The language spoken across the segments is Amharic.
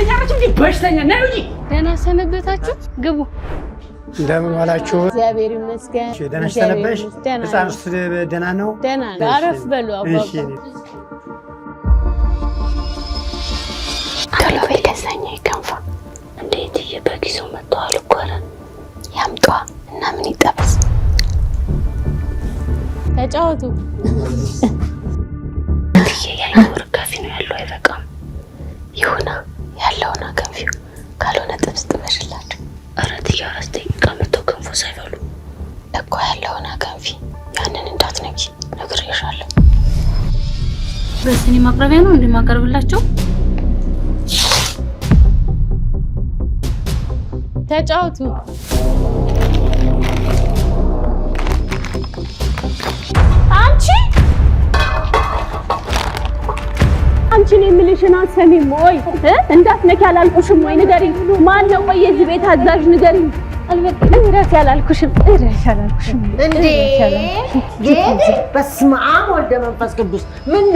ያረች እንዴ በሽተኛ ነው እንጂ ደህና ሰነበታችሁ ግቡ እንደምን ዋላችሁ እግዚአብሔር ይመስገን ደህና ሰነበሽ ህፃንስ ደህና ነው ደህና አረፍ በሉ አባባ ከሎቤ ለሰኛ ይከንፋ እንዴት እየበጊዞ መጥቷል ቆረ ያምጧ እና ምን ይጠበስ ተጫወቱ ያይወር ካፊ ነው ያለው አይበቃም ይሁና ያለውና ከንፊው ካልሆነ ጥብስ ጥበሽላችሁ አራት ያራስተኝ ቀመቶ ከንፎ ሳይበሉ እኮ ያለውና ከንፊ ያንን እንዳትነኪ ነግሬሻለሁ በስኒ ማቅረቢያ ነው እንደማቀርብላችሁ ተጫወቱ አንቺን የምልሽና ሰሚም ወይ እንዳትነኪ ያላልኩሽም ወይ ንገሪኝ ማን ነው ቆይ የዚህ ቤት አዛዥ ንገሪኝ አልበቃ እረፍ ያላልኩሽም እንዴ ጌዴ በስመ አብ ወልደ መንፈስ ቅዱስ ምን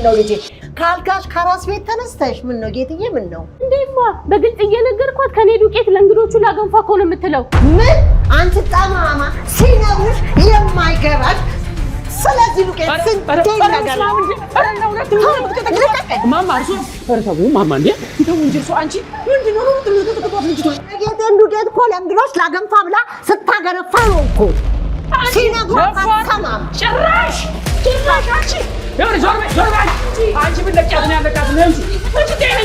ነው ልጄ ካልጋሽ ከራስ ቤት ተነስተሽ ምን ነው ጌትዬ ምን ነው እንዴማ በግልጽ እየነገርኳት ከኔ ዱቄት ለእንግዶቹ ላገንፋ እኮ ነው የምትለው ምን አንቺ ጠማማ ሲነግሩሽ የማይገባሽ ስለዚህ ዱቄት ስንት ነገር ማማ እርሱ ፈርታው ማማ እንዴ ይተው እንጂ እርሱ አንቺ ምንድነው ነው ተመልከተው ልጅቷ ጌቴን ዱቄት እኮ ለእንግዶች ላገንፋ ብላ ስታገረፋ ነው እኮ ሲነግሩሽ አትሰማም ጭራሽ አንቺ ያው ዞር በይ አንቺ ምን ለቂያት ነው ያለቃት ነው እንጂ አንቺ ደህና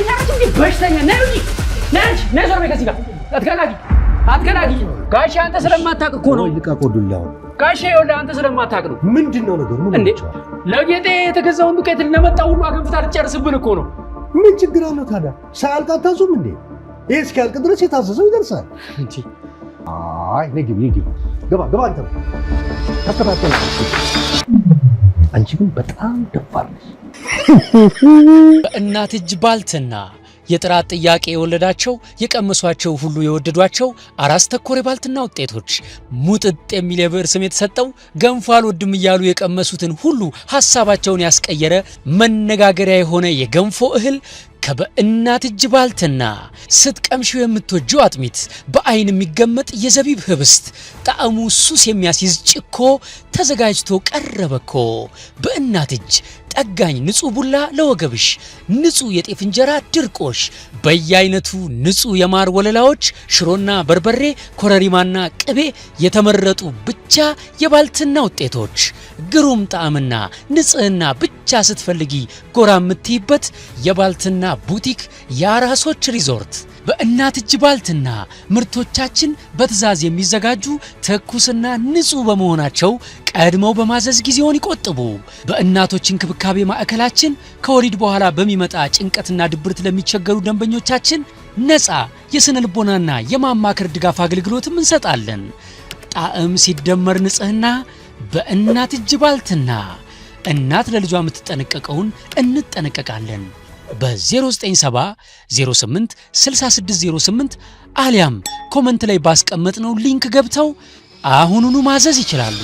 ያረች እንዴ በሽተኛ ነው እንጂ ነይ ዞር በይ ከዚህ ጋር አትገናጊ ጋሽ አንተ ስለማታውቅ እኮ ነው ልቀቆዱላው ጋሽ ይኸውልህ አንተ ስለማታውቅ ነው ምንድነው ነገሩ እንዴ ለጌጤ የተገዛውን ዱቄት ለመጣው ሁሉ አገንፍታ ልጨርስብን እኮ ነው ምን ችግር አለው ታዲያ ሳልቃ ታዙም እንዴ ይሄ እስኪያልቅ ድረስ የታዘዘው ይደርሳል እንጂ አይ ነግቢ ገባ አንተ ተከታተል አንቺ ግን በጣም ደፋር ነሽ በእናት እጅ ባልትና የጥራት ጥያቄ የወለዳቸው የቀመሷቸው ሁሉ የወደዷቸው አራስ ተኮር ባልትና ውጤቶች ሙጥጥ የሚል የብዕር ስም የተሰጠው ገንፎ አልወድም እያሉ የቀመሱትን ሁሉ ሐሳባቸውን ያስቀየረ መነጋገሪያ የሆነ የገንፎ እህል ከበእናት እጅ ባልትና ስትቀምሺው የምትወጂው አጥሚት በአይን የሚገመጥ የዘቢብ ህብስት ጣዕሙ ሱስ የሚያስይዝ ጭኮ ተዘጋጅቶ ቀረበኮ በእናት እጅ ጠጋኝ ንጹህ ቡላ ለወገብሽ ንጹህ የጤፍ እንጀራ ድርቆሽ በየአይነቱ ንጹህ የማር ወለላዎች ሽሮና በርበሬ ኮረሪማና ቅቤ የተመረጡ ብቻ የባልትና ውጤቶች ግሩም ጣዕምና ንጽህና ብቻ ስትፈልጊ ጎራ የምትይበት የባልትና ቡቲክ የአራሶች ሪዞርት በእናት እጅ ባልትና ምርቶቻችን በትዕዛዝ የሚዘጋጁ ትኩስና ንጹህ በመሆናቸው ቀድመው በማዘዝ ጊዜውን ይቆጥቡ። በእናቶች እንክብካቤ ማዕከላችን ከወሊድ በኋላ በሚመጣ ጭንቀትና ድብርት ለሚቸገሩ ደንበኞቻችን ነፃ የስነ ልቦናና የማማከር ድጋፍ አገልግሎትም እንሰጣለን። ጣዕም ሲደመር ንጽህና በእናት እጅ ባልትና እናት ለልጇ የምትጠነቀቀውን እንጠነቀቃለን። በ097 08 6608 አሊያም ኮመንት ላይ ባስቀመጥነው ሊንክ ገብተው አሁኑኑ ማዘዝ ይችላሉ።